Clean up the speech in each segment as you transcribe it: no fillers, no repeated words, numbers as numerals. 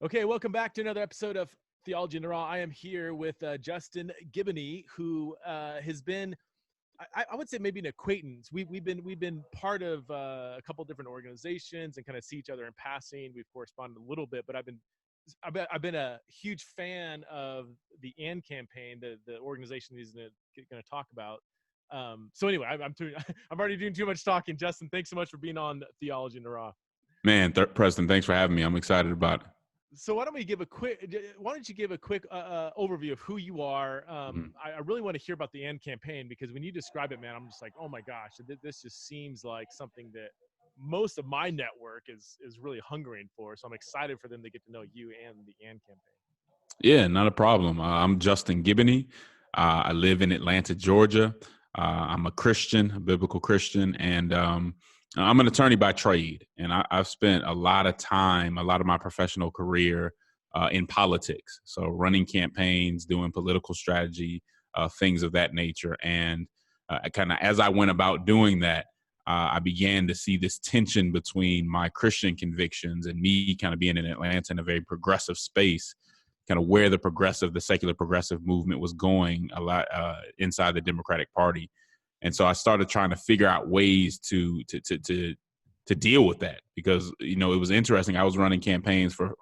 Okay, welcome back to another episode of Theology in the Raw. I am here with Justin Giboney, who has been, I would say, maybe an acquaintance. We've been part of a couple different organizations and kind of see each other in passing. We've corresponded a little bit, but I've been a huge fan of the AND campaign, the organization he's going to talk about. So anyway, I'm already doing too much talking. Justin, thanks so much for being on Theology in the Raw. Man, Preston, thanks for having me. I'm excited about it. So why don't you give a quick overview of who you are? I really want to hear about the AND campaign, because when you describe it, man, I'm just like, oh my gosh, this just seems like something that most of my network is really hungering for. So I'm excited for them to get to know you and the AND campaign. Yeah, not a problem. I'm Justin Giboney. I live in Atlanta, Georgia. I'm a Christian, a biblical Christian, and I'm an attorney by trade. And I've spent a lot of time, a lot of my professional career in politics. So running campaigns, doing political strategy, things of that nature. And kind of as I went about doing that, I began to see this tension between my Christian convictions and me kind of being in Atlanta in a very progressive space, kind of where the secular progressive movement was going a lot inside the Democratic Party. And so I started trying to figure out ways to deal with that, because, you know, it was interesting. I was running campaigns for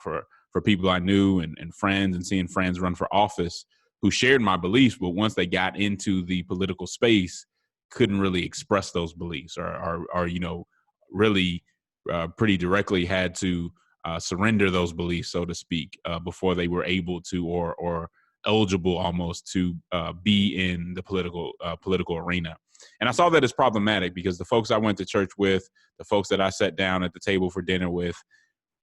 people I knew and friends, and seeing friends run for office who shared my beliefs, but once they got into the political space, couldn't really express those beliefs, or you know, really pretty directly had to surrender those beliefs, so to speak, before they were able to or eligible almost to be in the political arena. And I saw that as problematic, because the folks I went to church with, the folks that I sat down at the table for dinner with,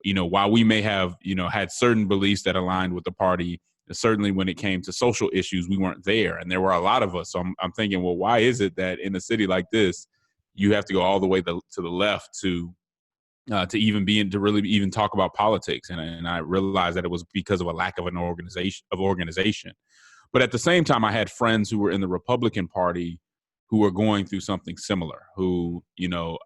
you know, while we may have, you know, had certain beliefs that aligned with the party, certainly when it came to social issues, we weren't there. And there were a lot of us. So I'm thinking, well, why is it that in a city like this, you have to go all the way to the left to really even talk about politics? And I realized that it was because of a lack of an organization. But at the same time, I had friends who were in the Republican Party who were going through something similar, who, you know,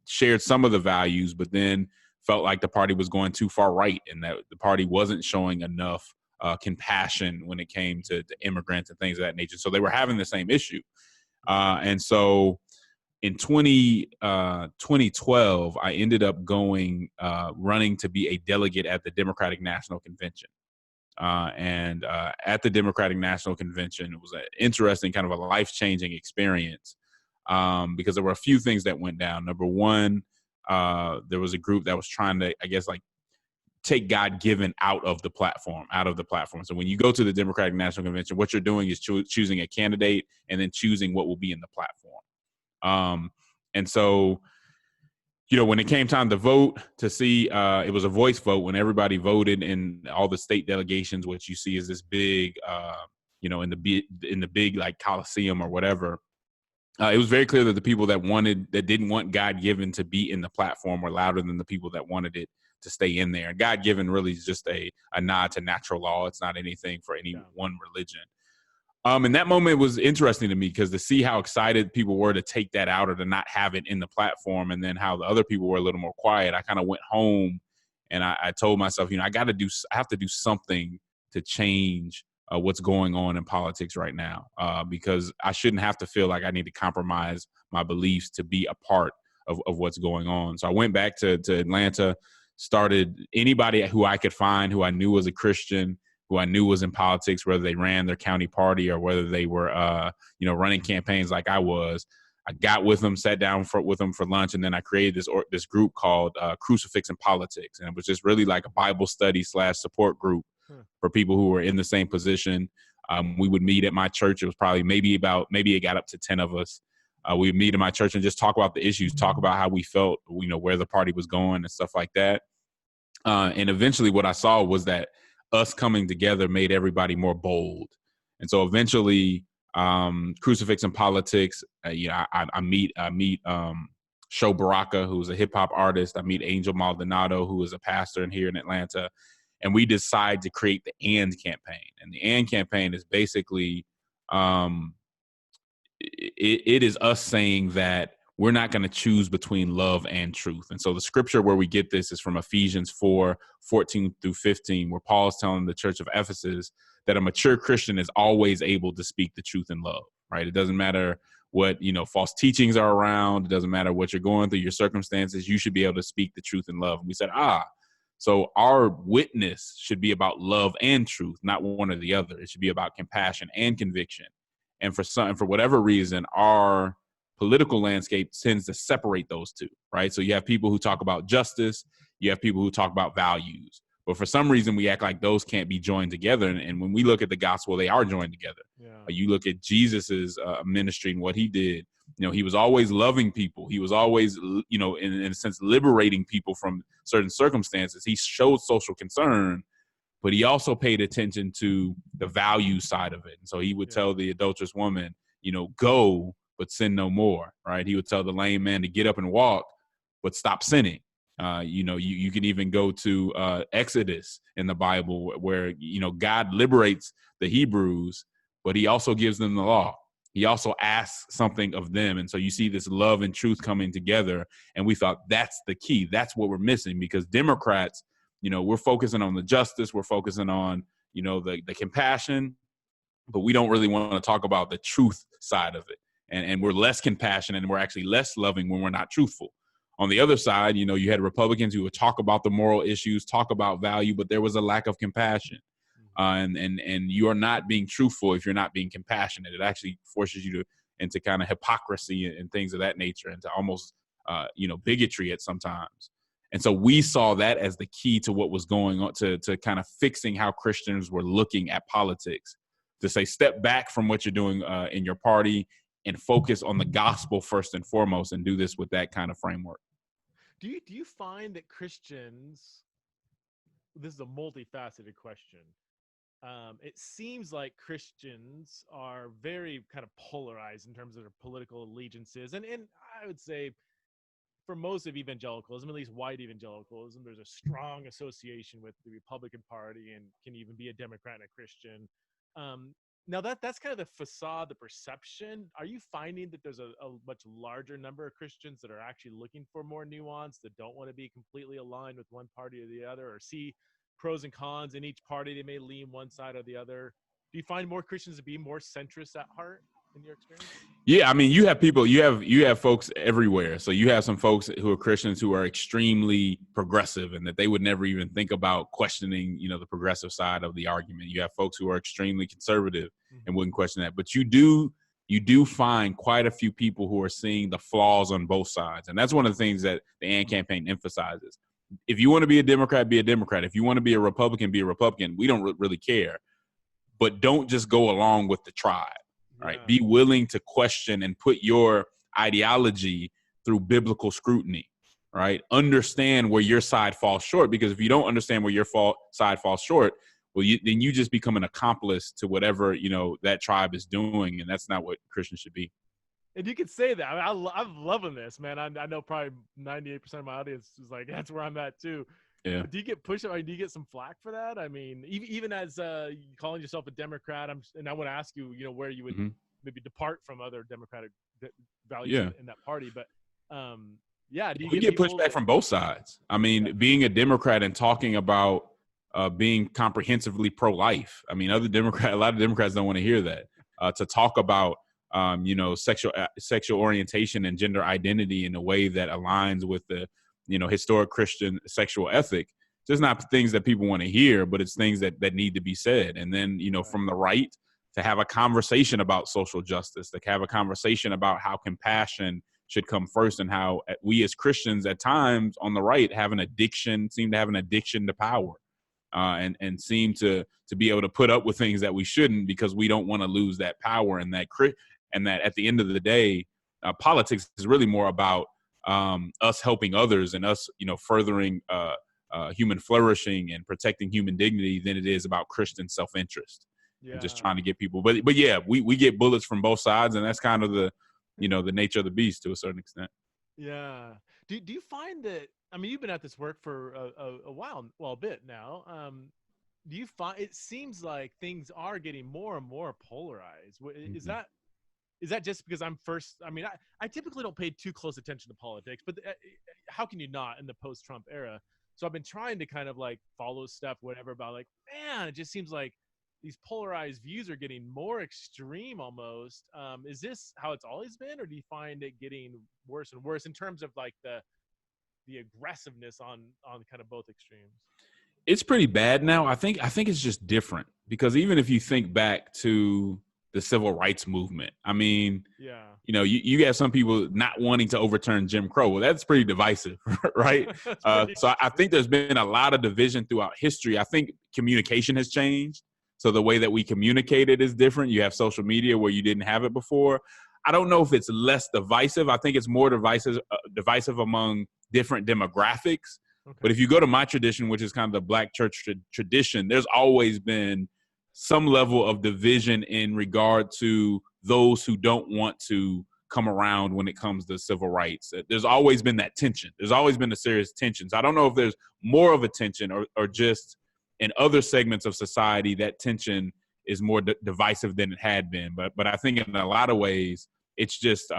shared some of the values, but then felt like the party was going too far right, and that the party wasn't showing enough compassion when it came to immigrants and things of that nature. So they were having the same issue. And so in 2012, I ended up running to be a delegate at the Democratic National Convention. And at the Democratic National Convention, it was an interesting, kind of a life-changing experience, because there were a few things that went down. Number one, there was a group that was trying to, I guess, like, take God-given out of the platform. So when you go to the Democratic National Convention, what you're doing is choosing a candidate and then choosing what will be in the platform. And so, you know, when it came time to vote, to see, it was a voice vote when everybody voted in all the state delegations. What you see is this big, you know, in the big like Coliseum or whatever. It was very clear that the people that didn't want God-given to be in the platform were louder than the people that wanted it to stay in there. And God-given really is just a nod to natural law. It's not anything for any one religion. And that moment was interesting to me, because to see how excited people were to take that out or to not have it in the platform, and then how the other people were a little more quiet, I kind of went home and I told myself, you know, I have to do something to change what's going on in politics right now, because I shouldn't have to feel like I need to compromise my beliefs to be a part of what's going on. So I went back to Atlanta, started anybody who I could find who I knew was a Christian, who I knew was in politics, whether they ran their county party or whether they were, you know, running campaigns like I was. I got with them, sat down with them for lunch, and then I created this group called Crucifix and Politics. And it was just really like a Bible study / support group for people who were in the same position. We would meet at my church. It was probably maybe it got up to 10 of us. We would meet in my church and just talk about the issues, talk about how we felt, you know, where the party was going and stuff like that. And eventually what I saw was that us coming together made everybody more bold. And so eventually, Crucifix and Politics, you know, I meet Sho Baraka, who's a hip hop artist. I meet Angel Maldonado, who is a pastor here in Atlanta. And we decide to create the AND campaign. And the AND campaign is basically, it is us saying that we're not going to choose between love and truth. And so the scripture where we get this is from Ephesians 4:14-15, where Paul is telling the church of Ephesus that a mature Christian is always able to speak the truth in love, right? It doesn't matter what, false teachings are around. It doesn't matter what you're going through, your circumstances. You should be able to speak the truth in love. And we said, so our witness should be about love and truth, not one or the other. It should be about compassion and conviction. And for whatever reason, our political landscape tends to separate those two, right? So you have people who talk about justice, you have people who talk about values. But for some reason, we act like those can't be joined together. And when we look at the gospel, they are joined together. Yeah. You look at Jesus's ministry and what he did. He was always loving people. He was always, in a sense, liberating people from certain circumstances. He showed social concern, but he also paid attention to the value side of it. And so he would tell the adulterous woman, go, but sin no more, right? He would tell the lame man to get up and walk, but stop sinning. You can even go to Exodus in the Bible where, God liberates the Hebrews, but he also gives them the law. He also asks something of them. And so you see this love and truth coming together. And we thought that's the key. That's what we're missing, because Democrats, we're focusing on the justice. We're focusing on, the compassion, but we don't really want to talk about the truth side of it. And we're less compassionate and we're actually less loving when we're not truthful. On the other side, you had Republicans who would talk about the moral issues, talk about value, but there was a lack of compassion. And you are not being truthful if you're not being compassionate. It actually forces you into kind of hypocrisy and things of that nature, and to almost, bigotry at sometimes. And so we saw that as the key to what was going on, to kind of fixing how Christians were looking at politics, to say, step back from what you're doing in your party and focus on the gospel first and foremost, and do this with that kind of framework. Do you find that Christians, this is a multifaceted question, it seems like Christians are very kind of polarized in terms of their political allegiances. And I would say for most of evangelicalism, at least white evangelicalism, there's a strong association with the Republican Party and can even be a Democrat and a Christian. Now that's kind of the facade, the perception. Are you finding that there's a much larger number of Christians that are actually looking for more nuance, that don't want to be completely aligned with one party or the other, or see pros and cons in each party? They may lean one side or the other. Do you find more Christians to be more centrist at heart in your experience? Yeah, I mean, you have people, you have folks everywhere. So you have some folks who are Christians who are extremely progressive, and that they would never even think about questioning, the progressive side of the argument. You have folks who are extremely conservative and wouldn't question that. But you do find quite a few people who are seeing the flaws on both sides. And that's one of the things that the AND campaign emphasizes. If you want to be a Democrat, be a Democrat. If you want to be a Republican, be a Republican. We don't really care. But don't just go along with the tribe. Right. Be willing to question and put your ideology through biblical scrutiny. Right. Understand where your side falls short, because if you don't understand where your side falls short, well, then you just become an accomplice to whatever, that tribe is doing. And that's not what Christians should be. And you could say that. I mean, I'm loving this, man. I know probably 98% of my audience is like, that's where I'm at too. Yeah. But do you get pushed? Do you get some flack for that? I mean, even as calling yourself a Democrat, and I want to ask you, where you would maybe depart from other Democratic values in that party. But do we get pushback from both sides. I mean, being a Democrat and talking about being comprehensively pro-life. I mean, a lot of Democrats don't want to hear that. To talk about sexual orientation and gender identity in a way that aligns with the historic Christian sexual ethic. Just not things that people want to hear, but it's things that need to be said. And then, from the right, to have a conversation about social justice, to have a conversation about how compassion should come first, and how we as Christians at times on the right seem to have an addiction to power, and seem to be able to put up with things that we shouldn't, because we don't want to lose that power. And that at the end of the day, politics is really more about us helping others and us, furthering human flourishing and protecting human dignity than it is about Christian self-interest and just trying to get people. But yeah, we get bullets from both sides, and that's kind of the nature of the beast to a certain extent. Yeah. Do you find that? I mean, you've been at this work for a bit now. Do you find it seems like things are getting more and more polarized? Is that is that just because I'm first? I mean, I typically don't pay too close attention to politics, but how can you not in the post-Trump era? So I've been trying to kind of like follow stuff, whatever, about like, man, it just seems like these polarized views are getting more extreme almost. Is this how it's always been, or do you find it getting worse and worse in terms of like the aggressiveness on kind of both extremes? It's pretty bad now. I think it's just different because even if you think back to the civil rights movement, I mean, Yeah. you know, you have some people not wanting to overturn Jim Crow. Well, that's pretty divisive, right? So I think there's been a lot of division throughout history. I think communication has changed. So the way that we communicated is different. You have social media where you didn't have it before. I don't know if it's less divisive. I think it's more divisive among different demographics. Okay. But if you go to my tradition, which is kind of the Black church tradition, there's always been some level of division in regard to those who don't want to come around when it comes to civil rights. There's always been that tension. There's always been a serious tension. So I don't know if there's more of a tension or just in other segments of society that tension is more divisive than it had been. But I think in a lot of ways, it's just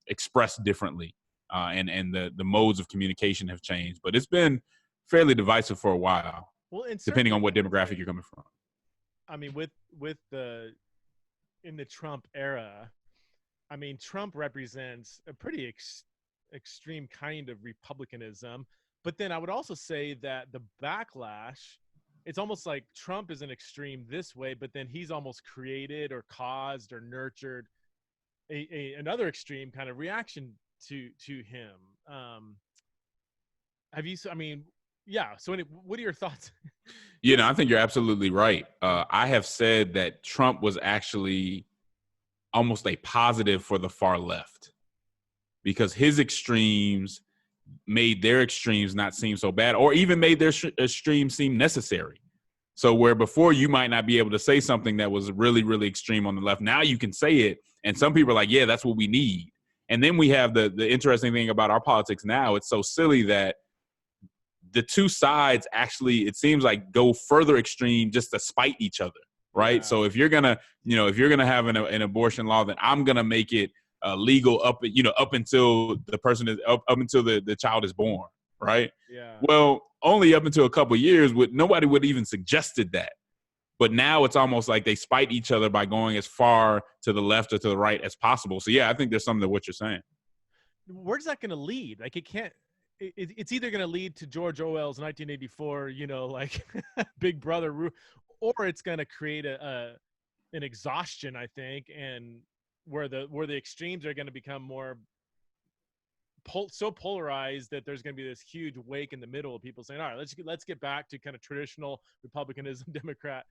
expressed differently. And the modes of communication have changed. But it's been fairly divisive for a while, well, depending on what demographic you're coming from. I mean, in the Trump era, I mean, Trump represents a pretty extreme kind of republicanism. But then I would also say that the backlash, it's almost like Trump is an extreme this way, but then he's almost created or caused or nurtured another extreme kind of reaction to him. Have you? I mean, yeah. So, what are your thoughts? You know, I think you're absolutely right. I have said that Trump was actually almost a positive for the far left because his extremes made their extremes not seem so bad, or even made their extremes seem necessary. So where before you might not be able to say something that was really, really extreme on the left, now you can say it, and some people are like, yeah, that's what we need. And then we have the interesting thing about our politics now. It's so silly that the two sides actually, it seems like, go further extreme just to spite each other, right? Yeah. So if you're gonna have an abortion law, then I'm gonna make it legal up until the person is up until the child is born, right? Yeah. Well, only up until a couple of years, nobody would even suggested that. But now it's almost like they spite each other by going as far to the left or to the right as possible. So yeah, I think there's something to what you're saying. Where's that going to lead? Like, it can't. It's either going to lead to George Orwell's 1984, like Big Brother, or it's going to create an exhaustion, I think, and where the extremes are going to become more so polarized that there's going to be this huge wake in the middle of people saying, all right, let's get back to kind of traditional Republicanism, Democrat.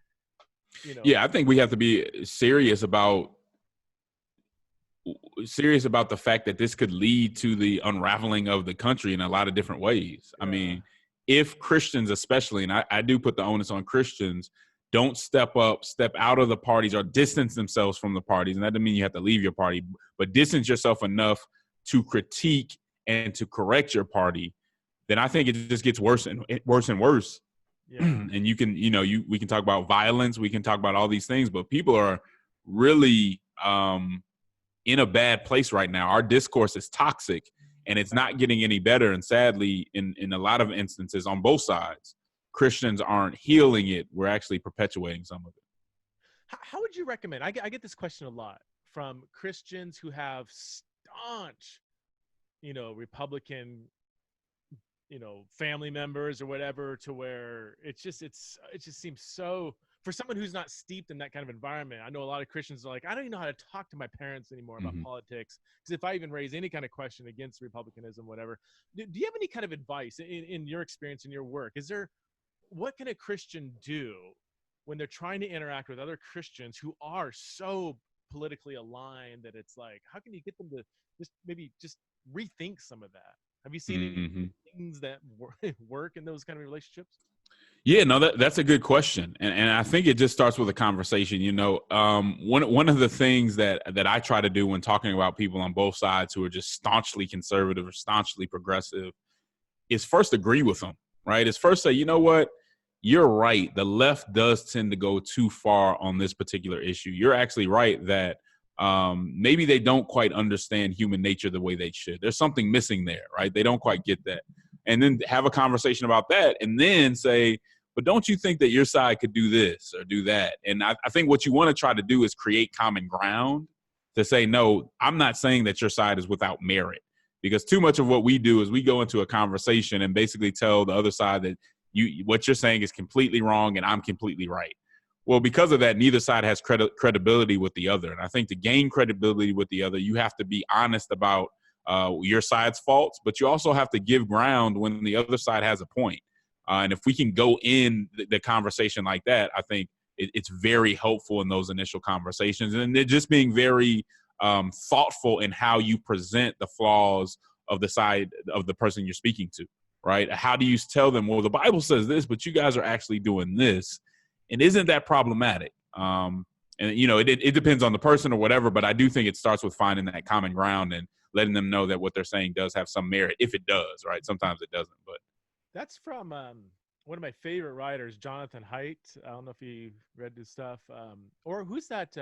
Yeah, I think we have to be serious about the fact that this could lead to the unraveling of the country in a lot of different ways. Yeah. I mean, if Christians especially, and I do put the onus on Christians, don't step out of the parties or distance themselves from the parties, and that doesn't mean you have to leave your party, but distance yourself enough to critique and to correct your party, then I think it just gets worse and worse. Yeah. And we can talk about violence, we can talk about all these things, but people are really in a bad place right now. Our discourse is toxic and it's not getting any better. And sadly, in a lot of instances on both sides, Christians aren't healing it. We're actually perpetuating some of it. How would you recommend? I get this question a lot from Christians who have staunch, Republican, family members or whatever, to where it just seems so, for someone who's not steeped in that kind of environment. I know a lot of Christians are like, I don't even know how to talk to my parents anymore about politics, because if I even raise any kind of question against Republicanism, whatever, do you have any kind of advice in your experience, in your work? What can a Christian do when they're trying to interact with other Christians who are so politically aligned that it's like, how can you get them to just rethink some of that? Have you seen any things that work in those kind of relationships? Yeah, no, that's a good question. And I think it just starts with a conversation. One of the things that I try to do when talking about people on both sides who are just staunchly conservative or staunchly progressive is first agree with them, right? Is first say, you know what? You're right. The left does tend to go too far on this particular issue. You're actually right that maybe they don't quite understand human nature the way they should. There's something missing there, right? They don't quite get that. And then have a conversation about that and then say, but don't you think that your side could do this or do that? And I think what you want to try to do is create common ground to say, no, I'm not saying that your side is without merit, because too much of what we do is we go into a conversation and basically tell the other side that what you're saying is completely wrong and I'm completely right. Well, because of that, neither side has credibility with the other. And I think to gain credibility with the other, you have to be honest about your side's faults, but you also have to give ground when the other side has a point. And if we can go in the conversation like that, I think it's very helpful in those initial conversations. And they're just being very thoughtful in how you present the flaws of the side of the person you're speaking to, right? How do you tell them, well, the Bible says this, but you guys are actually doing this. And isn't that problematic? And, it depends on the person or whatever, but I do think it starts with finding that common ground and letting them know that what they're saying does have some merit, if it does, right? Sometimes it doesn't, but. That's from one of my favorite writers, Jonathan Haidt. I don't know if you read his stuff. Or who's that?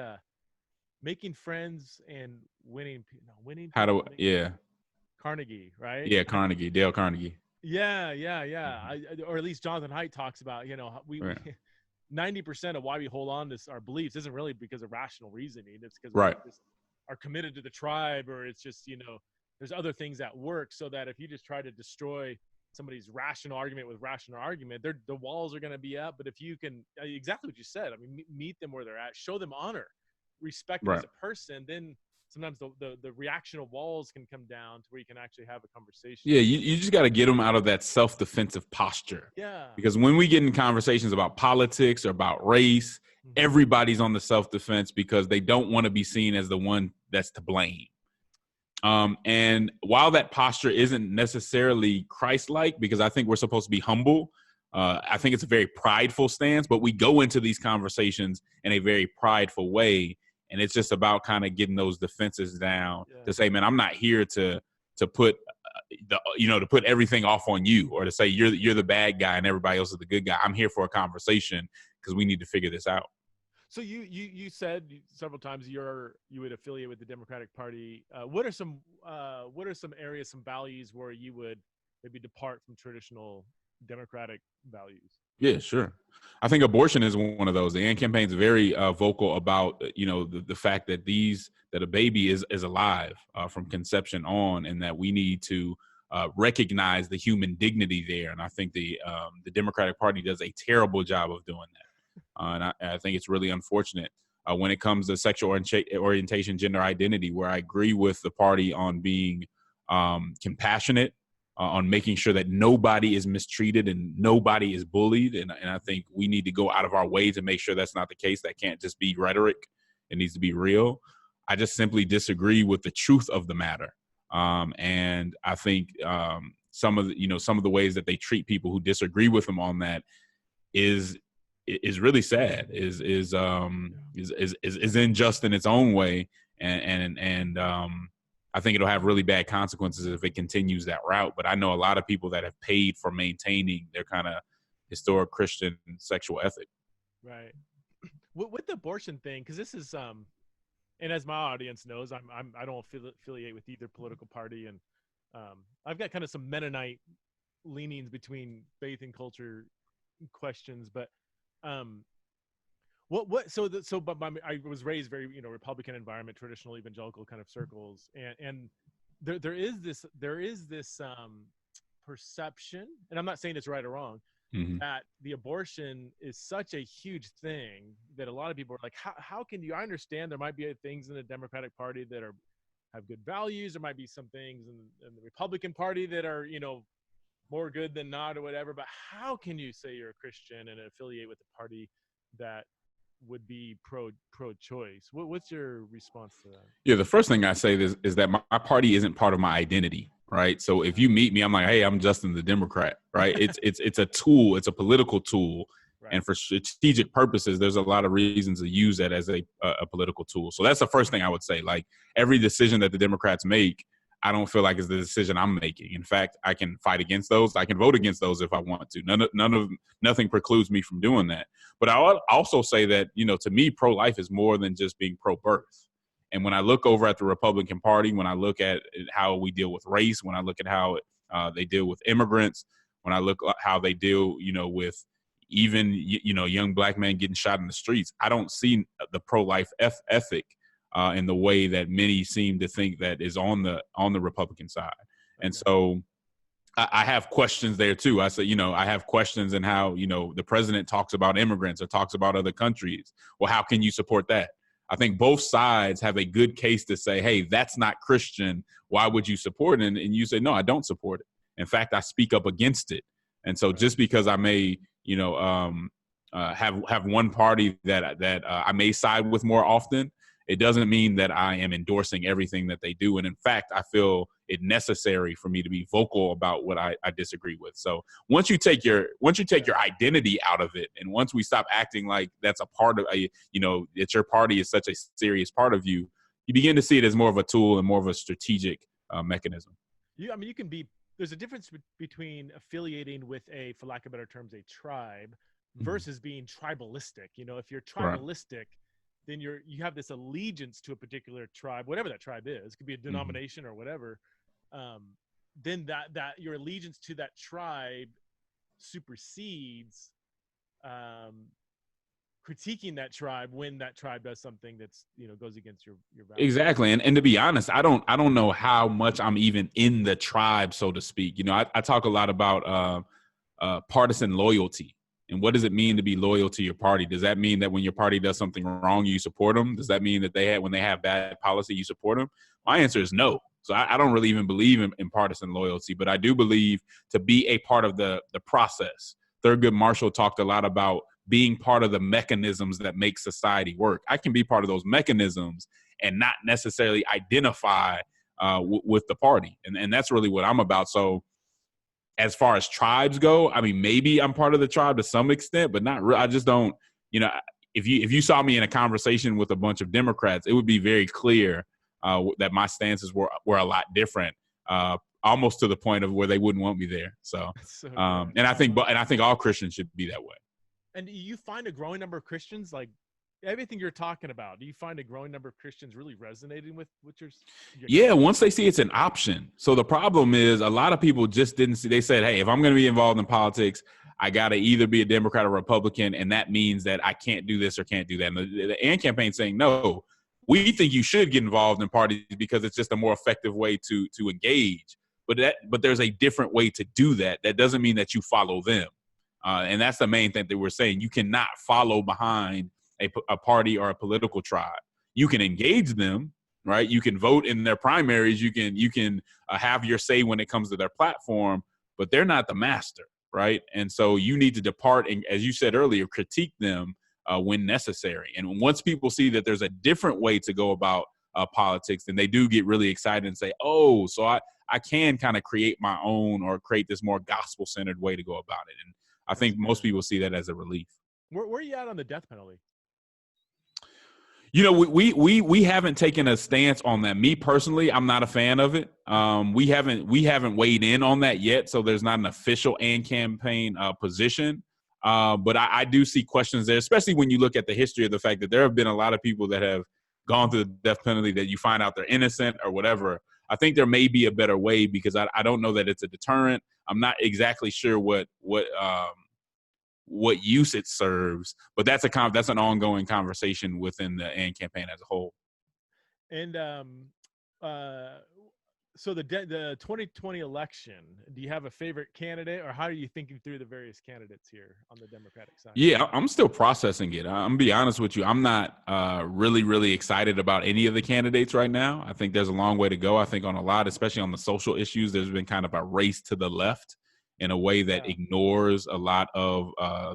Making Friends and Winning. How do? Yeah. Carnegie, right? Yeah, Carnegie, Dale Carnegie. Yeah. Or at least Jonathan Haidt talks about, we 90% of why we hold on to our beliefs isn't really because of rational reasoning. It's because we just are committed to the tribe, or it's just, there's other things at work. So that if you just try to destroy somebody's rational argument with rational argument, the walls are going to be up. But if you can, exactly what you said, I mean, meet them where they're at, show them honor, respect them as a person, then sometimes the reactional walls can come down to where you can actually have a conversation. Yeah, you just got to get them out of that self-defensive posture. Yeah. Because when we get in conversations about politics or about race, everybody's on the self-defense because they don't want to be seen as the one that's to blame. And while that posture isn't necessarily Christ-like, because I think we're supposed to be humble, I think it's a very prideful stance, but we go into these conversations in a very prideful way. And it's just about kind of getting those defenses down to say, man, I'm not here to put to put everything off on you, or to say you're the bad guy and everybody else is the good guy. I'm here for a conversation because we need to figure this out. So you said several times you would affiliate with the Democratic Party. What are some areas, some values where you would maybe depart from traditional Democratic values? Yeah, sure. I think abortion is one of those. The AND campaign is very vocal about the fact that a baby is alive from conception on, and that we need to recognize the human dignity there. And I think the Democratic Party does a terrible job of doing that. And I think it's really unfortunate when it comes to sexual orientation, gender identity, where I agree with the party on being compassionate, on making sure that nobody is mistreated and nobody is bullied. And I think we need to go out of our way to make sure that's not the case. That can't just be rhetoric. It needs to be real. I just simply disagree with the truth of the matter. And I think some of the ways that they treat people who disagree with them on that is really sad, is unjust in its own way, and I think it'll have really bad consequences if it continues that route. But I know a lot of people that have paid for maintaining their kind of historic Christian sexual ethic. Right. With the abortion thing, because this is and as my audience knows, I don't affiliate with either political party, and I've got kind of some Mennonite leanings between faith and culture questions, but I was raised very Republican environment, traditional evangelical kind of circles, and there is this perception, and I'm not saying it's right or wrong, that the abortion is such a huge thing that a lot of people are like, how can you? I understand there might be things in the Democratic Party that have good values. There might be some things in the Republican Party that are more good than not or whatever, but how can you say you're a Christian and affiliate with a party that would be pro-choice? What's your response to that? Yeah, the first thing I say is that my party isn't part of my identity, right? So if you meet me, I'm like, hey, I'm Justin the Democrat, right? It's a tool, it's a political tool, right. And for strategic purposes, there's a lot of reasons to use that as a political tool. So that's the first thing I would say. Like, every decision that the Democrats make, I don't feel like it's the decision I'm making. In fact, I can fight against those. I can vote against those if I want to. Nothing precludes me from doing that. But I also say that, to me, pro-life is more than just being pro-birth. And when I look over at the Republican Party, when I look at how we deal with race, when I look at how they deal with immigrants, when I look at how they deal, with even, young black men getting shot in the streets, I don't see the pro-life ethic in the way that many seem to think that is on the Republican side. Okay. And so I have questions there too. I say, I have questions in how, the president talks about immigrants or talks about other countries. Well, how can you support that? I think both sides have a good case to say, hey, that's not Christian. Why would you support it? And you say, no, I don't support it. In fact, I speak up against it. And so just because I may, have one party that I may side with more often, it doesn't mean that I am endorsing everything that they do. And in fact, I feel it necessary for me to be vocal about what I disagree with. So once you take your identity out of it, and once we stop acting like that's a part of that your party is such a serious part of you, you begin to see it as more of a tool and more of a strategic mechanism. You can be. There's a difference between affiliating with for lack of better terms, a tribe versus being tribalistic. If you're tribalistic, right, then you have this allegiance to a particular tribe, whatever that tribe is. It could be a denomination or whatever. Then that your allegiance to that tribe supersedes critiquing that tribe when that tribe does something that's goes against your values. Exactly. And to be honest, I don't know how much I'm even in the tribe, so to speak. I talk a lot about partisan loyalty. And what does it mean to be loyal to your party? Does that mean that when your party does something wrong, you support them? Does that mean that when they have bad policy, you support them? My answer is no. So I don't really even believe in partisan loyalty, but I do believe to be a part of the process. Thurgood Marshall talked a lot about being part of the mechanisms that make society work. I can be part of those mechanisms and not necessarily identify with the party. And that's really what I'm about. So as far as tribes go, maybe I'm part of the tribe to some extent, but not really. I just don't, if you saw me in a conversation with a bunch of Democrats, it would be very clear that my stances were a lot different, almost to the point of where they wouldn't want me there. So, and I think all Christians should be that way. And do you find a growing number of Christians, like everything you're talking about, do you find a growing number of Christians really resonating with your Yeah, once they see it's an option. So the problem is a lot of people just didn't see. They said, hey, if I'm going to be involved in politics, I got to either be a Democrat or Republican, and that means that I can't do this or can't do that. And the AND campaign saying, no, we think you should get involved in parties because it's just a more effective way to engage. But there's a different way to do that. That doesn't mean that you follow them. And that's the main thing that we're saying. You cannot follow behind a party or a political tribe. You can engage them, right? You can vote in their primaries. You can have your say when it comes to their platform, but they're not the master, right? And so you need to depart and, as you said earlier, critique them when necessary. And once people see that there's a different way to go about politics, then they do get really excited and say, oh, so I can kind of create my own or create this more gospel-centered way to go about it. And I think most people see that as a relief. Where are you at on the death penalty? We haven't taken a stance on that. Me personally, I'm not a fan of it. We haven't weighed in on that yet, so there's not an official AND campaign position. But I do see questions there, especially when you look at the history of the fact that there have been a lot of people that have gone through the death penalty that you find out they're innocent or whatever. I think there may be a better way because I don't know that it's a deterrent. I'm not exactly sure what use it serves, but that's an ongoing conversation within the AND campaign as a whole. And so the 2020 election, do you have a favorite candidate, or how are you thinking through the various candidates here on the Democratic side? Yeah, I'm still processing it. I'm gonna be honest with you. I'm not really, really excited about any of the candidates right now. I think there's a long way to go. I think on a lot, especially on the social issues, there's been kind of a race to the left in a way that ignores a lot of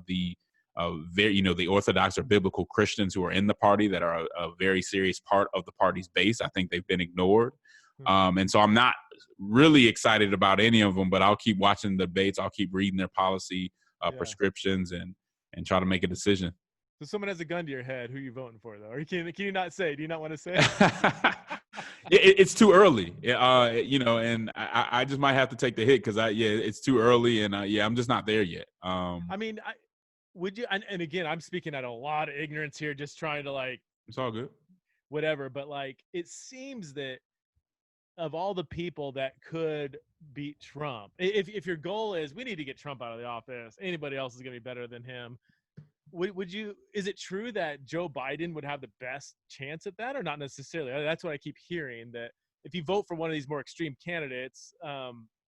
the Orthodox or biblical Christians who are in the party that are a very serious part of the party's base. I think they've been ignored. And so I'm not really excited about any of them, but I'll keep watching the debates. I'll keep reading their policy prescriptions and try to make a decision. So someone has a gun to your head. Who are you voting for, though? Or can you not say? Do you not want to say? It's too early, and I just might have to take the hit because it's too early, and I'm just not there yet. Would you? And again, I'm speaking out of a lot of ignorance here, just trying to It's all good. whatever. But like, it seems that of all the people that could beat Trump, if your goal is we need to get Trump out of the office, anybody else is going to be better than him. Would you? Is it true that Joe Biden would have the best chance at that, or not necessarily? That's what I keep hearing, that if you vote for one of these more extreme candidates,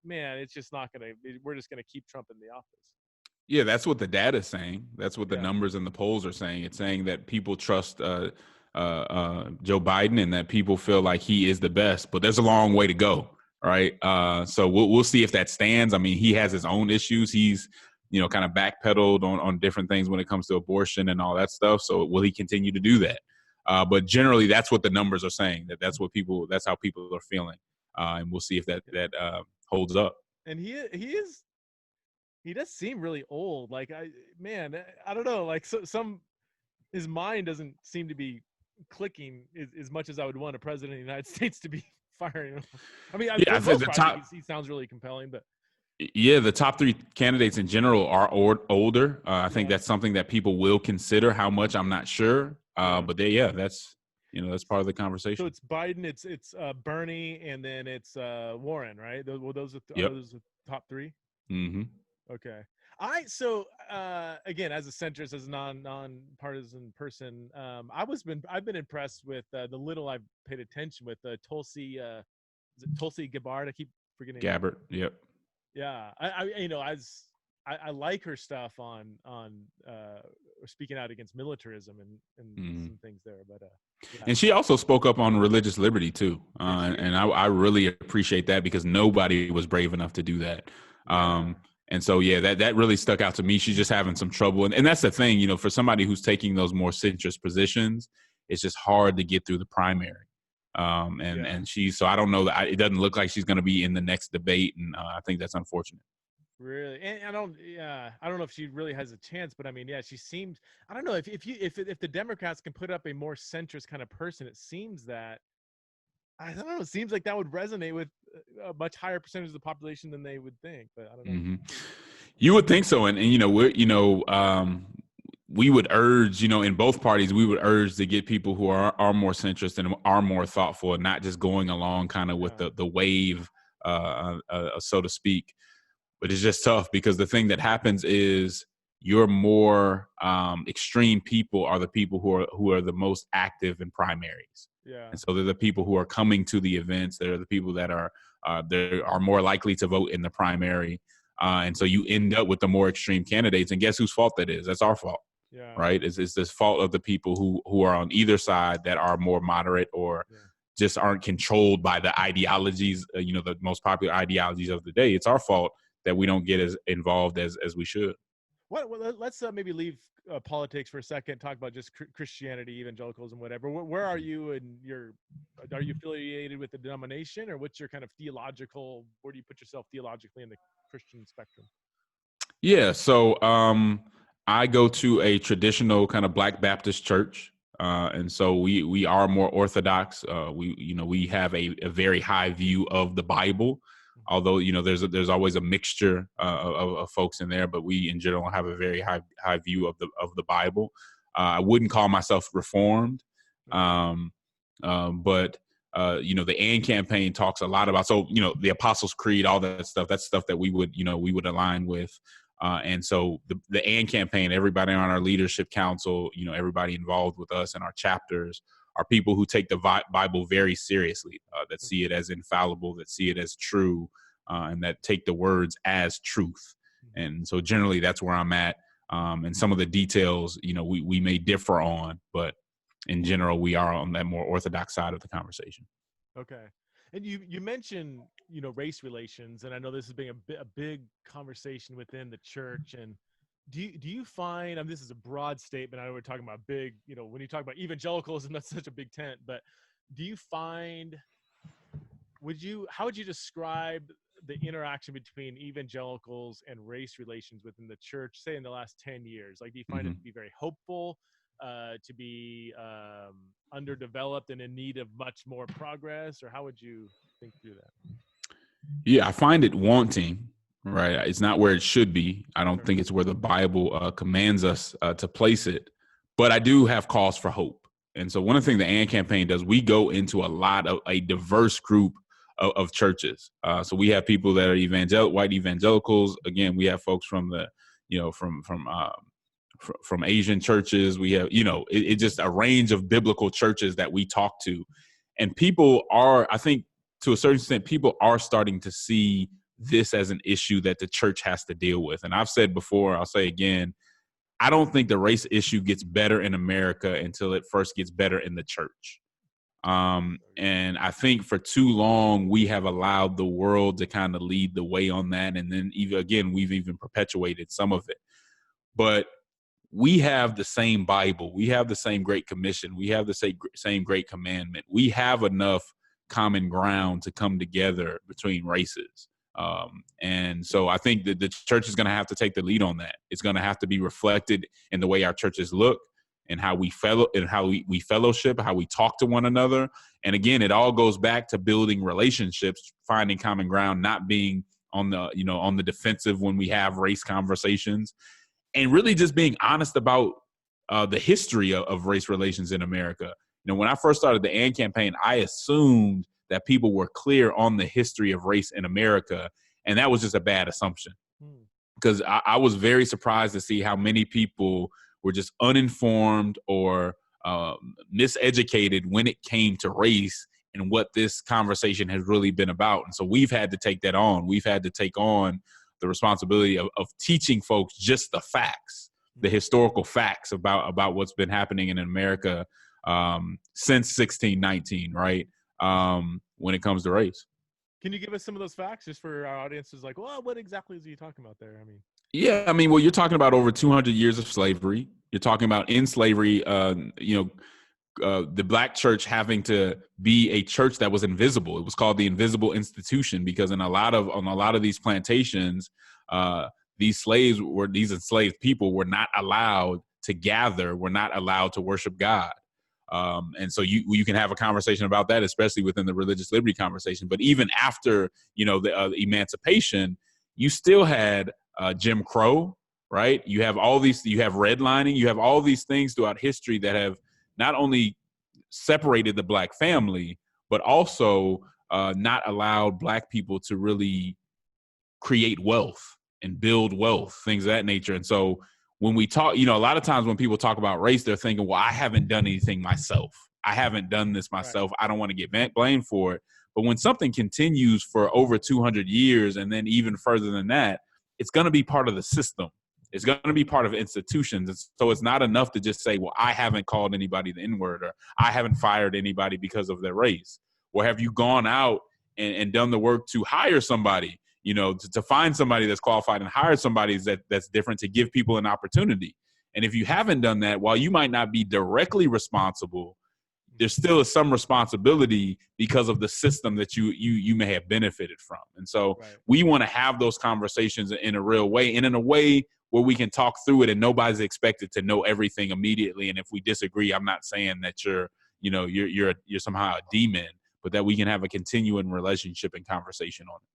man, it's just not going to. We're just going to keep Trump in the office. Yeah, that's what the data is saying. That's what the Yeah. numbers and the polls are saying. It's saying that people trust Joe Biden and that people feel like he is the best. But there's a long way to go, right? So we'll see if that stands. I mean, he has his own issues. He's kind of backpedaled on different things when it comes to abortion and all that stuff. So will he continue to do that? But generally, that's what the numbers are saying. That's how people are feeling, and we'll see if that holds up. And he does seem really old. Like I don't know. Like his mind doesn't seem to be clicking as much as I would want a president of the United States to be firing. I mean, yeah, he sounds really compelling, but. Yeah, the top three candidates in general are older. I think that's something that people will consider. How much, I'm not sure. But that's part of the conversation. So it's Biden, it's Bernie, and then it's Warren, right? Those are the top three. Mm-hmm. Okay. Again, as a centrist, as a non-partisan person, I've been impressed with the little I've paid attention with Tulsi. Is it Tulsi Gabbard? I keep forgetting. Gabbard. Yep. Yeah, I like her stuff on speaking out against militarism and some things there, but and she also spoke up on religious liberty too, and I really appreciate that because nobody was brave enough to do that. And so that really stuck out to me. She's just having some trouble, and that's the thing, for somebody who's taking those more centrist positions, it's just hard to get through the primary. And so I don't know that it doesn't look like she's going to be in the next debate. And I think that's unfortunate. Really. And I don't know if she really has a chance, but I mean, she seemed, I don't know if the Democrats can put up a more centrist kind of person, it seems that, I don't know, it seems like that would resonate with a much higher percentage of the population than they would think, but I don't know. Mm-hmm. You would think so. And we would urge, in both parties, we would urge to get people who are more centrist and are more thoughtful and not just going along kind of with the wave, so to speak. But it's just tough because the thing that happens is your more extreme people are the people who are the most active in primaries. Yeah. And so they're the people who are coming to the events. They're the people that are more likely to vote in the primary. And so you end up with the more extreme candidates. And guess whose fault that is? That's our fault. Yeah. Right. It's this fault of the people who are on either side that are more moderate or just aren't controlled by the ideologies, the most popular ideologies of the day. It's our fault that we don't get as involved as we should. Well, let's maybe leave politics for a second, talk about just Christianity, evangelicals and whatever. Where are you are you affiliated with the denomination, or what's your kind of where do you put yourself theologically in the Christian spectrum? Yeah. So, I go to a traditional kind of Black Baptist church, and so we are more orthodox. We have a very high view of the Bible, although there's always a mixture of folks in there, but we in general have a very high view of the Bible. I wouldn't call myself Reformed, but the AND campaign talks a lot about the Apostles' Creed, all that stuff. That's stuff that we would align with. And so the AND campaign, everybody on our leadership council, everybody involved with us in our chapters are people who take the Bible very seriously, that see it as infallible, that see it as true, and that take the words as truth. And so generally that's where I'm at. And some of the details, we may differ on, but in general, we are on that more orthodox side of the conversation. Okay. And you mentioned, race relations, and I know this has been a big conversation within the church. And do you find, this is a broad statement, I know we're talking about big, when you talk about evangelicalism, that's such a big tent, but do you find, how would you describe the interaction between evangelicals and race relations within the church, say in the last 10 years? Like, do you find it to be very hopeful, to be underdeveloped and in need of much more progress, or how would you think through that? Yeah, I find it wanting, right? It's not where it should be. I don't think it's where the Bible commands us to place it, but I do have cause for hope. And so one of the things the AND campaign does, we go into a lot of a diverse group of churches. So we have people that are white evangelicals. Again, we have folks from the, from Asian churches. We have, it's just a range of biblical churches that we talk to. And people are, I think to a certain extent, people are starting to see this as an issue that the church has to deal with. And I've said before, I'll say again, I don't think the race issue gets better in America until it first gets better in the church. And I think for too long, we have allowed the world to kind of lead the way on that. And then we've even perpetuated some of it. But we have the same Bible. We have the same Great Commission. We have the same Great Commandment. We have enough common ground to come together between races. And so I think that the church is going to have to take the lead on that. It's going to have to be reflected in the way our churches look and how we we fellowship, how we talk to one another. And again, it all goes back to building relationships, finding common ground, not being on the defensive when we have race conversations, and really just being honest about the history of race relations in America. When I first started the AND campaign, I assumed that people were clear on the history of race in America, and that was just a bad assumption. Because I was very surprised to see how many people were just uninformed or miseducated when it came to race and what this conversation has really been about. And so we've had to take that on. We've had to take on the responsibility of teaching folks just the facts, the historical facts about what's been happening in America since 1619, right? When it comes to race. Can you give us some of those facts just for our audiences? Like, well, what exactly is he talking about there? Well, you're talking about over 200 years of slavery. You're talking about in slavery, the black church having to be a church that was invisible. It was called the invisible institution because on a lot of these plantations, these enslaved people were not allowed to gather, were not allowed to worship God. And so you can have a conversation about that, especially within the religious liberty conversation. But even after, the emancipation, you still had Jim Crow, right? You have redlining, you have all these things throughout history that have not only separated the black family, but also not allowed black people to really create wealth and build wealth, things of that nature. And so when we talk, a lot of times when people talk about race, they're thinking, well, I haven't done anything myself. I haven't done this myself. Right. I don't want to get blamed for it. But when something continues for over 200 years and then even further than that, it's going to be part of the system. It's going to be part of institutions. And so it's not enough to just say, well, I haven't called anybody the N-word or I haven't fired anybody because of their race. Or have you gone out and done the work to hire somebody, to find somebody that's qualified and hire somebody that's different to give people an opportunity? And if you haven't done that, while you might not be directly responsible, there still is some responsibility because of the system that you may have benefited from. And so we want to have those conversations in a real way and in a way where we can talk through it and nobody's expected to know everything immediately. And if we disagree, I'm not saying that you're somehow a demon, but that we can have a continuing relationship and conversation on it.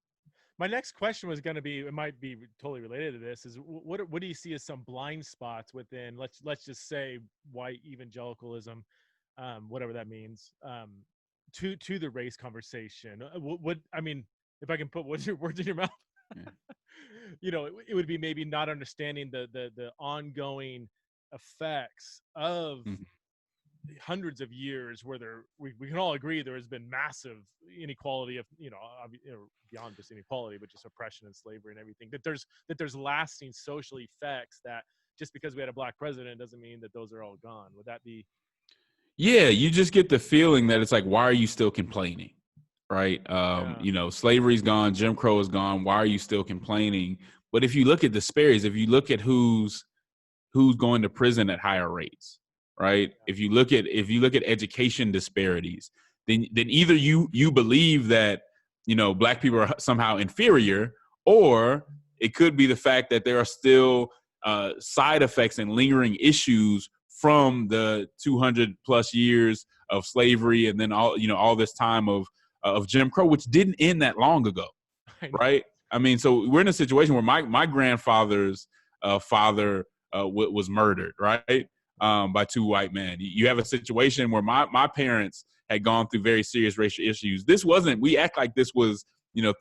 My next question was going to be, it might be totally related to this, is what do you see as some blind spots within, let's just say, white evangelicalism, whatever that means, to the race conversation? If I can put words in your mouth, it would be maybe not understanding the ongoing effects of hundreds of years where we can all agree there has been massive inequality of beyond just inequality, but just oppression and slavery and everything, that there's lasting social effects that just because we had a black president doesn't mean that those are all gone. Would that be? Yeah, you just get the feeling that it's like, why are you still complaining? Right. Slavery's gone, Jim Crow is gone. Why are you still complaining? But if you look at disparities, if you look at who's going to prison at higher rates, right? If you look at education disparities, then either you believe that, black people are somehow inferior, or it could be the fact that there are still side effects and lingering issues from the 200 plus years of slavery and then all this time of Jim Crow, which didn't end that long ago, right? So we're in a situation where my grandfather's father was murdered, right? by two white men. You have a situation where my parents had gone through very serious racial issues. This wasn't, we act like this was,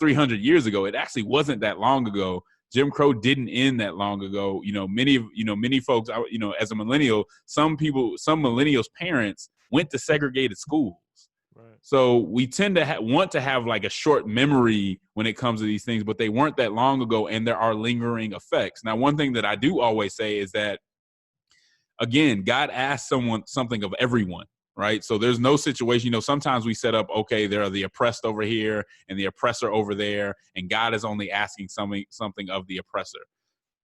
300 years ago. It actually wasn't that long ago. Jim Crow didn't end that long ago. Many folks, as a millennial, some millennials' parents went to segregated schools. Right. So we tend to want to have like a short memory when it comes to these things, but they weren't that long ago, and there are lingering effects. Now, one thing that I do always say is that, again, God asks someone something of everyone, right? So there's no situation, sometimes we set up, okay, there are the oppressed over here and the oppressor over there, and God is only asking something of the oppressor.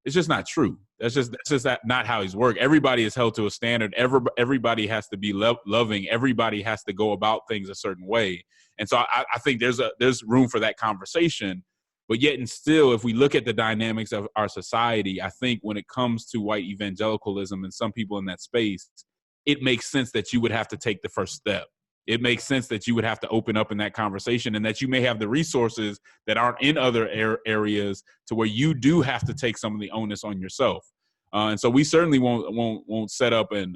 It's just not true. That's just not how he's worked. Everybody is held to a standard. Everybody has to be loving. Everybody has to go about things a certain way. And so I think there's room for that conversation. But yet and still, if we look at the dynamics of our society, I think when it comes to white evangelicalism and some people in that space, it makes sense that you would have to take the first step. It makes sense that you would have to open up in that conversation, and that you may have the resources that aren't in other areas to where you do have to take some of the onus on yourself. And so we certainly won't set up an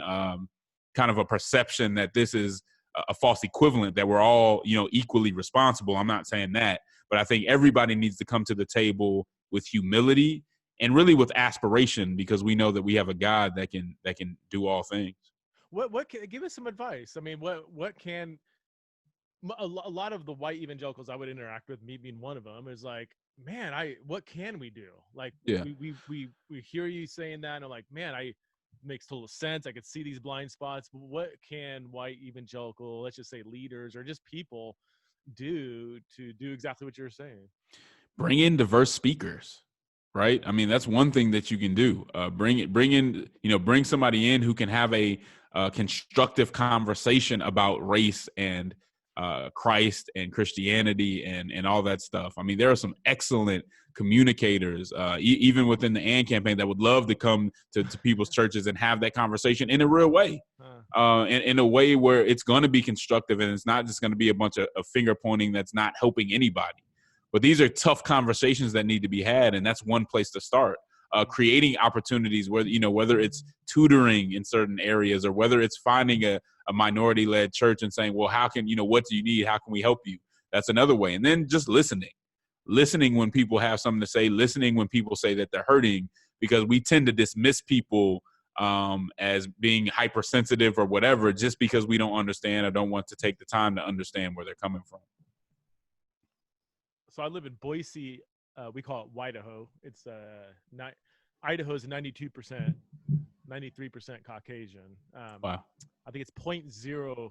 kind of a perception that this is a false equivalent, that we're all, equally responsible. I'm not saying that, but I think everybody needs to come to the table with humility and really with aspiration, because we know that we have a God that can do all things. What can, give us some advice? I mean, what can a lot of the white evangelicals I would interact with, me being one of them, is like, man, what can we do? Like, yeah. we hear you saying that, and I'm like, man, makes total sense. I could see these blind spots, but what can white evangelical, let's just say leaders or just people, do to do exactly what you're saying? Bring in diverse speakers. Right. I mean, that's one thing that you can do. Bring somebody in who can have a constructive conversation about race and Christ and Christianity and all that stuff. I mean, there are some excellent communicators, even within the AND campaign, that would love to come to people's churches and have that conversation in a real way, in a way where it's going to be constructive, and it's not just going to be a bunch of finger pointing that's not helping anybody. But these are tough conversations that need to be had, and that's one place to start. Creating opportunities where, whether it's tutoring in certain areas, or whether it's finding a minority-led church and saying, well, how can, what do you need? How can we help you? That's another way. And then just listening when people have something to say, listening when people say that they're hurting, because we tend to dismiss people as being hypersensitive or whatever, just because we don't understand or don't want to take the time to understand where they're coming from. So I live in Boise. We call it Idaho. It's Idaho's 92%, 93% Caucasian. Wow. I think it's 0.8%,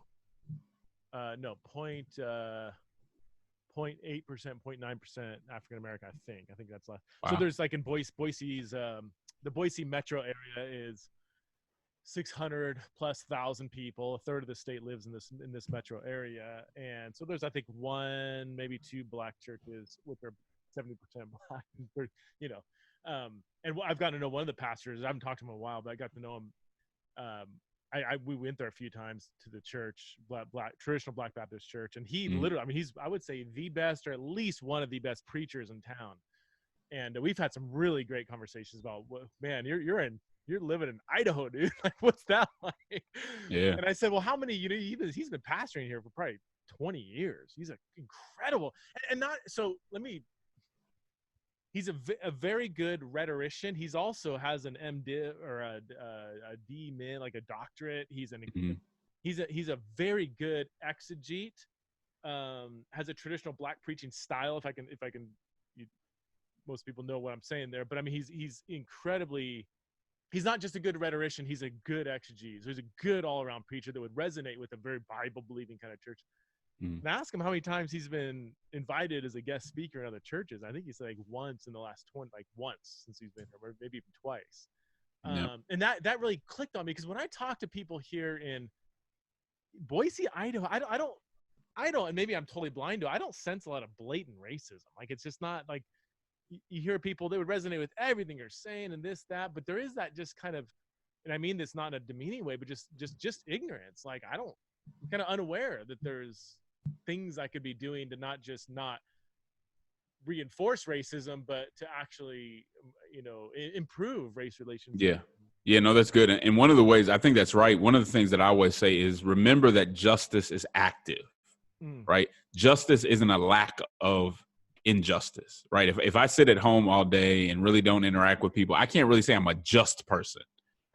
0.9% African American. I think that's left. Wow. So there's like in Boise's the Boise metro area is 600,000+ people. A third of the state lives in this metro area, and so there's, I think, one, maybe two black churches with their 70% black. And I've gotten to know one of the pastors. I haven't talked to him in a while, but I got to know him. We went there a few times to the church, traditional Black Baptist church, and he literally, I mean, he's, I would say, the best, or at least one of the best preachers in town. And we've had some really great conversations about, man, you're living in Idaho, dude. Like, what's that like? Yeah. And I said, well, how many, he's been pastoring here for probably 20 years. He's incredible. And not, so let me, he's a very good rhetorician. He's also has an MDiv or a D-Min, like a doctorate. He's a very good exegete. Has a traditional black preaching style. If I can, most people know what I'm saying there, but I mean, he's incredibly, he's not just a good rhetorician, he's a good exegete. So he's a good all-around preacher that would resonate with a very Bible-believing kind of church. And I asked him how many times he's been invited as a guest speaker in other churches. I think he said like once in the last 20, like once since he's been here, or maybe even twice. And that really clicked on me, because when I talk to people here in Boise, Idaho, I don't, and maybe I'm totally blind to it, I don't sense a lot of blatant racism. Like, it's just not like, you hear people, they would resonate with everything you're saying and this, that, but there is that just kind of, and I mean this not in a demeaning way, but just ignorance. Like, I'm kind of unaware that there's things I could be doing to not reinforce racism, but to actually, improve race relations. Yeah, no, that's good. And one of the ways, I think that's right. One of the things that I always say is remember that justice is active, right? Justice isn't a lack of injustice, right? If I sit at home all day and really don't interact with people, I can't really say I'm a just person,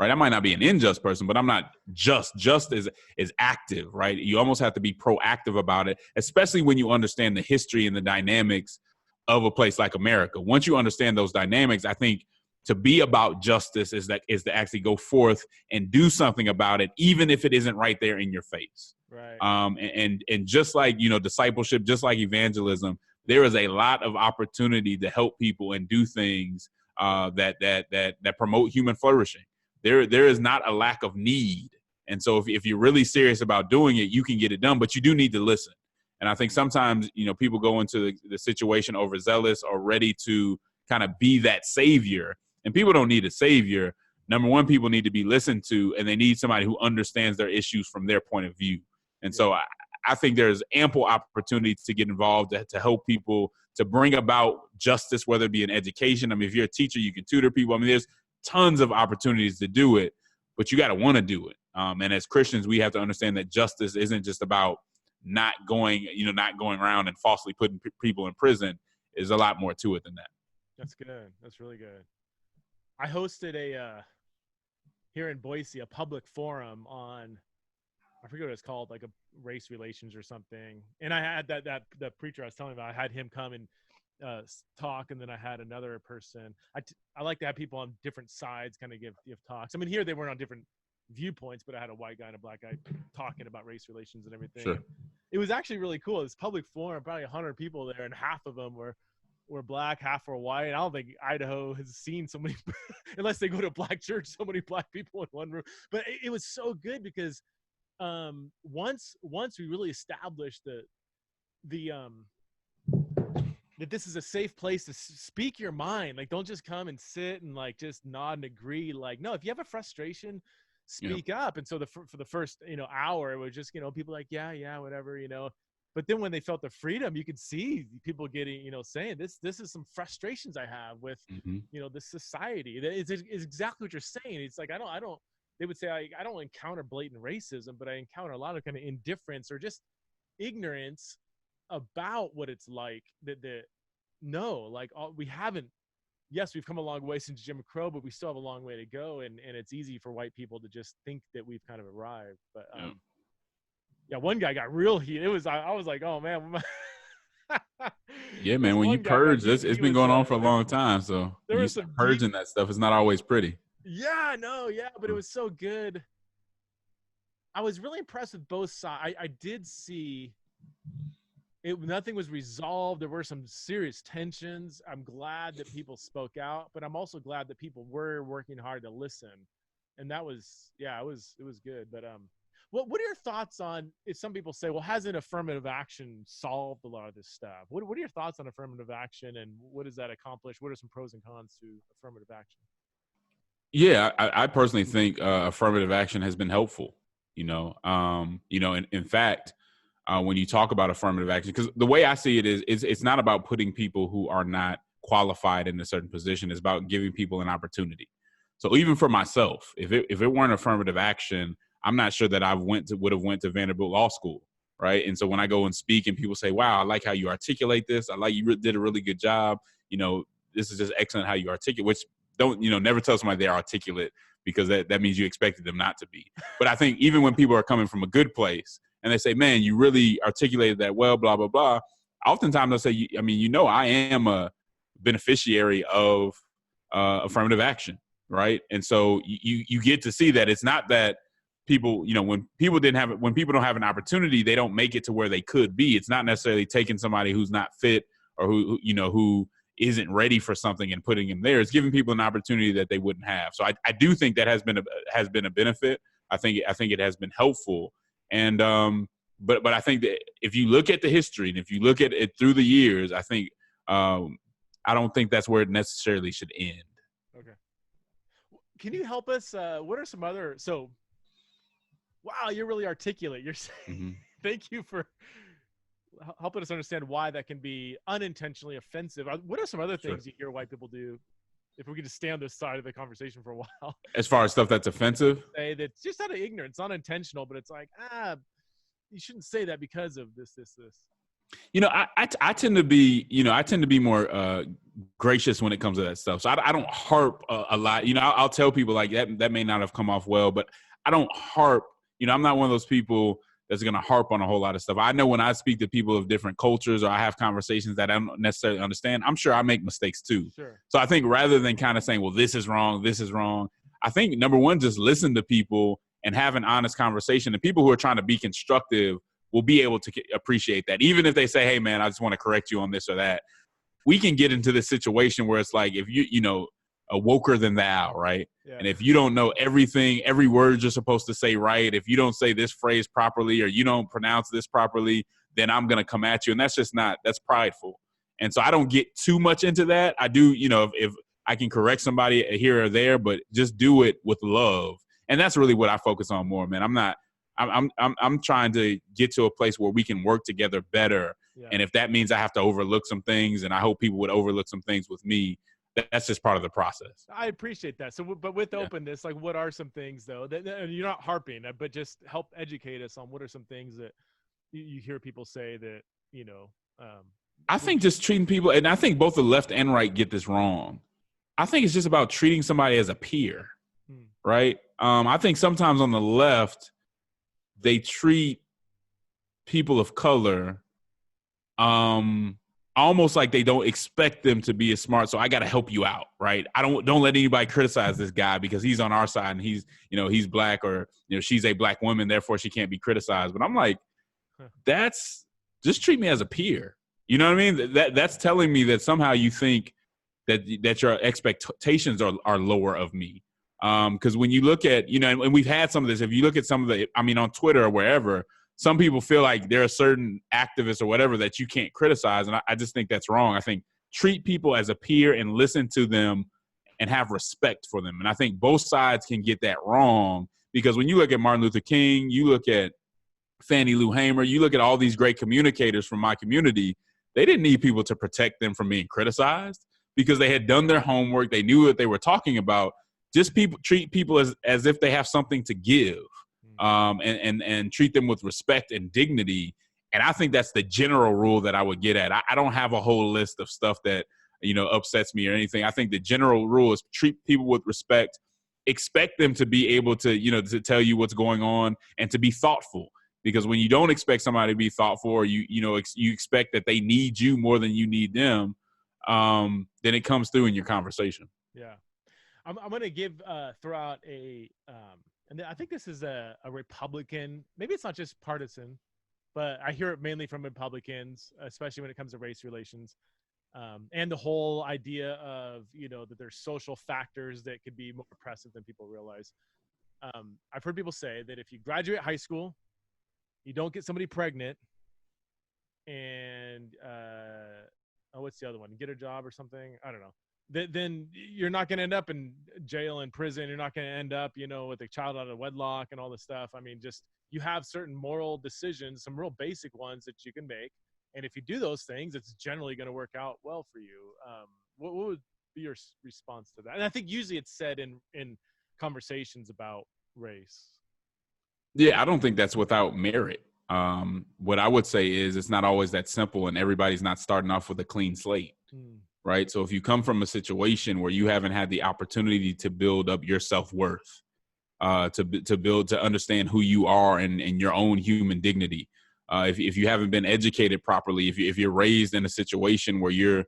right? I might not be an unjust person, but I'm not just. Just is active, right? You almost have to be proactive about it, especially when you understand the history and the dynamics of a place like America. Once you understand those dynamics, I think to be about justice is to actually go forth and do something about it, even if it isn't right there in your face. Right. And just like, discipleship, just like evangelism, there is a lot of opportunity to help people and do things that promote human flourishing. There is not a lack of need. And so if you're really serious about doing it, you can get it done, but you do need to listen. And I think sometimes, people go into the situation overzealous or ready to kind of be that savior. And people don't need a savior. Number one, people need to be listened to, and they need somebody who understands their issues from their point of view. And so I think there's ample opportunity to get involved to help people to bring about justice, whether it be in education. I mean, if you're a teacher, you can tutor people. I mean, there's tons of opportunities to do it, but you got to want to do it. And as Christians, we have to understand that justice isn't just about not going around and falsely putting people in prison. There's a lot more to it than that. That's good. That's really good. I hosted here in Boise, a public forum on, I forget what it's called, like a race relations or something. And I had the preacher I was telling you about, I had him come and talk, and then I had another person. I like to have people on different sides kind of give talks. I mean, here they weren't on different viewpoints, but I had a white guy and a black guy talking about race relations and everything. Sure. It was actually really cool. This public forum, probably 100 people there, and half of them were black, half were white. And I don't think Idaho has seen so many, unless they go to a black church, so many black people in one room. But it was so good because once we really established that this is a safe place to speak your mind. Like, don't just come and sit and like just nod and agree. Like, no, if you have a frustration, speak up. And so for the first hour, it was just people like yeah whatever. But then when they felt the freedom, you could see people getting saying this is some frustrations I have with this society. It's exactly what you're saying. It's like I don't they would say I don't encounter blatant racism, but I encounter a lot of kind of indifference or just ignorance about what it's like. We haven't. Yes, we've come a long way since Jim Crow, but we still have a long way to go. And it's easy for white people to just think that we've kind of arrived. But one guy got real heat. I was like, oh man. Yeah, man. When you purge, it's been going on for a long time. So there you was some purging that stuff. It's not always pretty. Yeah, no, yeah, but it was so good. I was really impressed with both sides. I did see nothing was resolved. There were some serious tensions. I'm glad that people spoke out, but I'm also glad that people were working hard to listen. And that was, it was good. But what are your thoughts on, if some people say, well, hasn't affirmative action solved a lot of this stuff? What are your thoughts on affirmative action, and what does that accomplish? What are some pros and cons to affirmative action? Yeah, I personally think affirmative action has been helpful. In fact, when you talk about affirmative action, because the way I see it is it's not about putting people who are not qualified in a certain position. It's about giving people an opportunity. So even for myself, if it weren't affirmative action, I'm not sure that I would have went to Vanderbilt Law School, right? And so when I go and speak and people say, wow, I like how you articulate this. I like you did a really good job. This is just excellent how you articulate, which never tell somebody they're articulate, because that means you expected them not to be. But I think even when people are coming from a good place and they say, man, you really articulated that well, blah, blah, blah. Oftentimes they'll say, I am a beneficiary of affirmative action, right? And so you get to see that it's not that people, when people don't have an opportunity, they don't make it to where they could be. It's not necessarily taking somebody who's not fit or who isn't ready for something and putting them there. It's giving people an opportunity that they wouldn't have. So I do think that has been a benefit. I think it has been helpful. And but I think that if you look at the history and if you look at it through the years, I think I don't think that's where it necessarily should end. Okay. Can you help us? What are some other? So, wow, you're really articulate. You're saying, thank you for helping us understand why that can be unintentionally offensive. What are some other things you hear white people do if we could just stay on this side of the conversation for a while. As far as stuff that's offensive? Say that's just out of ignorance, not intentional, but it's like, you shouldn't say that because of this. You know, I tend to be, more gracious when it comes to that stuff. So I don't harp a lot. You know, I'll tell people like that may not have come off well, but I don't harp. You know, I'm not one of those people that's going to harp on a whole lot of stuff. I know when I speak to people of different cultures or I have conversations that I don't necessarily understand, I'm sure I make mistakes too. Sure. So I think rather than kind of saying, well, this is wrong, I think number one, just listen to people and have an honest conversation. And people who are trying to be constructive will be able to appreciate that. Even if they say, hey, man, I just want to correct you on this or that. We can get into this situation where it's like, if a woker than thou, right? Yeah. And if you don't know everything, every word you're supposed to say right, if you don't say this phrase properly or you don't pronounce this properly, then I'm going to come at you. And that's that's prideful. And so I don't get too much into that. I do, if I can correct somebody here or there, but just do it with love. And that's really what I focus on more, man. I'm trying to get to a place where we can work together better. Yeah. And if that means I have to overlook some things, and I hope people would overlook some things with me, that's just part of the process. I appreciate that. So, but with openness, like what are some things though that you're not harping, but just help educate us on what are some things that you hear people say that, I think just treating people, and I think both the left and right get this wrong. I think it's just about treating somebody as a peer, right? I think sometimes on the left, they treat people of color almost like they don't expect them to be as smart. So I got to help you out, right? Don't let anybody criticize this guy because he's on our side and he's black, or she's a black woman, therefore she can't be criticized. But I'm like, that's just treat me as a peer. You know what I mean? That's telling me that somehow you think that your expectations are lower of me. Because when you look at, and we've had some of this, if you look at some of on Twitter or wherever, some people feel like there are certain activists or whatever that you can't criticize. And I just think that's wrong. I think treat people as a peer and listen to them and have respect for them. And I think both sides can get that wrong, because when you look at Martin Luther King, you look at Fannie Lou Hamer, you look at all these great communicators from my community, they didn't need people to protect them from being criticized because they had done their homework. They knew what they were talking about. Just treat people as if they have something to give. And treat them with respect and dignity. And I think that's the general rule that I would get at. I don't have a whole list of stuff that, upsets me or anything. I think the general rule is treat people with respect, expect them to be able to, to tell you what's going on and to be thoughtful. Because when you don't expect somebody to be thoughtful, or you expect that they need you more than you need them, then it comes through in your conversation. Yeah. I'm going to throw out and I think this is a Republican, maybe it's not just partisan, but I hear it mainly from Republicans, especially when it comes to race relations, and the whole idea of, that there's social factors that could be more oppressive than people realize. I've heard people say that if you graduate high school, you don't get somebody pregnant, and what's the other one? Get a job or something? I don't know. Then you're not going to end up in jail and prison. You're not going to end up, with a child out of wedlock and all this stuff. I mean, just you have certain moral decisions, some real basic ones that you can make. And if you do those things, it's generally going to work out well for you. What would be your response to that? And I think usually it's said in conversations about race. Yeah, I don't think that's without merit. What I would say is it's not always that simple, and everybody's not starting off with a clean slate. Right. So if you come from a situation where you haven't had the opportunity to build up your self-worth, to understand who you are and your own human dignity, if you haven't been educated properly, if you're raised in a situation where you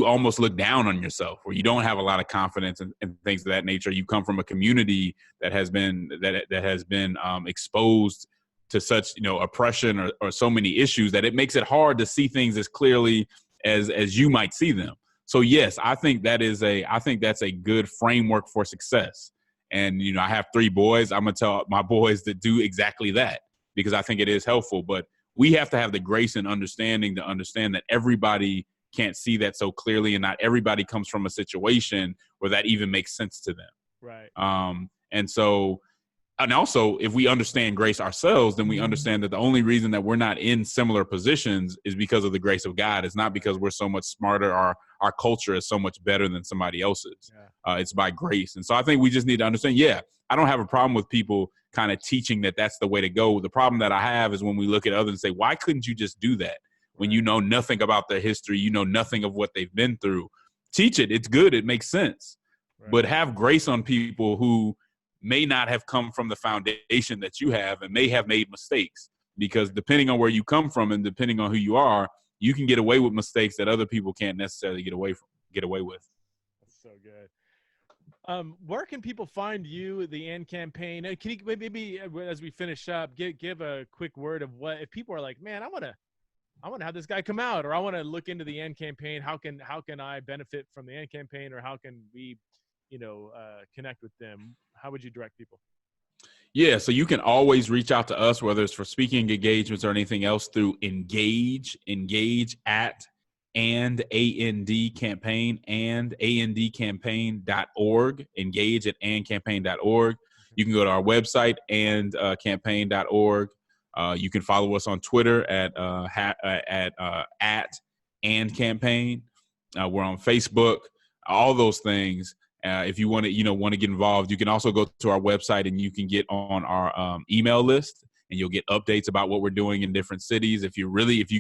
almost look down on yourself, where you don't have a lot of confidence and things of that nature, you come from a community that has been exposed to such oppression or so many issues that it makes it hard to see things as clearly as you might see them. So yes, I think that's a good framework for success. And, I have 3 boys. I'm going to tell my boys to do exactly that, because I think it is helpful. But we have to have the grace and understanding to understand that everybody can't see that so clearly, and not everybody comes from a situation where that even makes sense to them. Right. And so And also, if we understand grace ourselves, then we understand that the only reason that we're not in similar positions is because of the grace of God. It's not because we're so much smarter or our culture is so much better than somebody else's. It's by grace. And so I think we just need to understand, I don't have a problem with people kind of teaching that that's the way to go. The problem that I have is when we look at others and say, why couldn't you just do that? When you know nothing about their history, you know nothing of what they've been through. Teach it. It's good. It makes sense. But have grace on people who may not have come from the foundation that you have and may have made mistakes, because depending on where you come from and depending on who you are, you can get away with mistakes that other people can't necessarily get away with. That's so good. Where can people find you, the AND campaign? Can you maybe as we finish up, give a quick word of what, if people are like, man, I want to have this guy come out, or I want to look into the AND campaign. How can I benefit from the AND campaign, or how can we, connect with them? How would you direct people? Yeah, so you can always reach out to us, whether it's for speaking engagements or anything else, through engage at and AND campaign and andcampaign.org, engage at andcampaign.org. You can go to our website and campaign.org. You can follow us on Twitter at and campaign. We're on Facebook, all those things. If you want to get involved, you can also go to our website and you can get on our email list, and you'll get updates about what we're doing in different cities. If you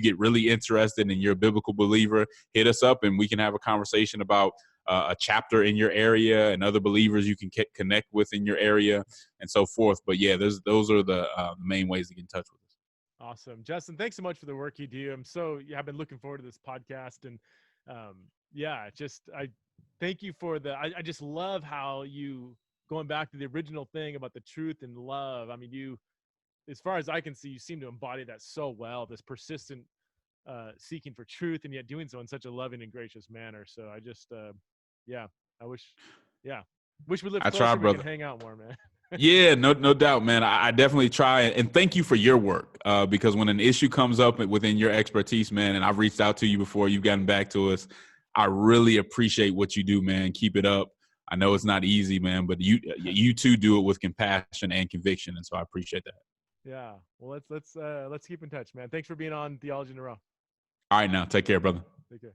get really interested and you're a biblical believer, hit us up and we can have a conversation about a chapter in your area and other believers you can connect with in your area and so forth. But yeah, those are the main ways to get in touch with us. Awesome. Justin, thanks so much for the work you do. I've been looking forward to this podcast, and I thank you for I just love how you, going back to the original thing about the truth and love. I mean, you, as far as I can see, you seem to embody that so well, this persistent seeking for truth, and yet doing so in such a loving and gracious manner. So I just, I wish we lived closer. Try, brother. We can hang out more, man. Yeah, no doubt, man. I definitely try, and thank you for your work, because when an issue comes up within your expertise, man, and I've reached out to you before, you've gotten back to us. I really appreciate what you do, man. Keep it up. I know it's not easy, man, but you too do it with compassion and conviction, and so I appreciate that. Yeah. Well, let's keep in touch, man. Thanks for being on Theology in a Row. All right, now take care, brother. Take care.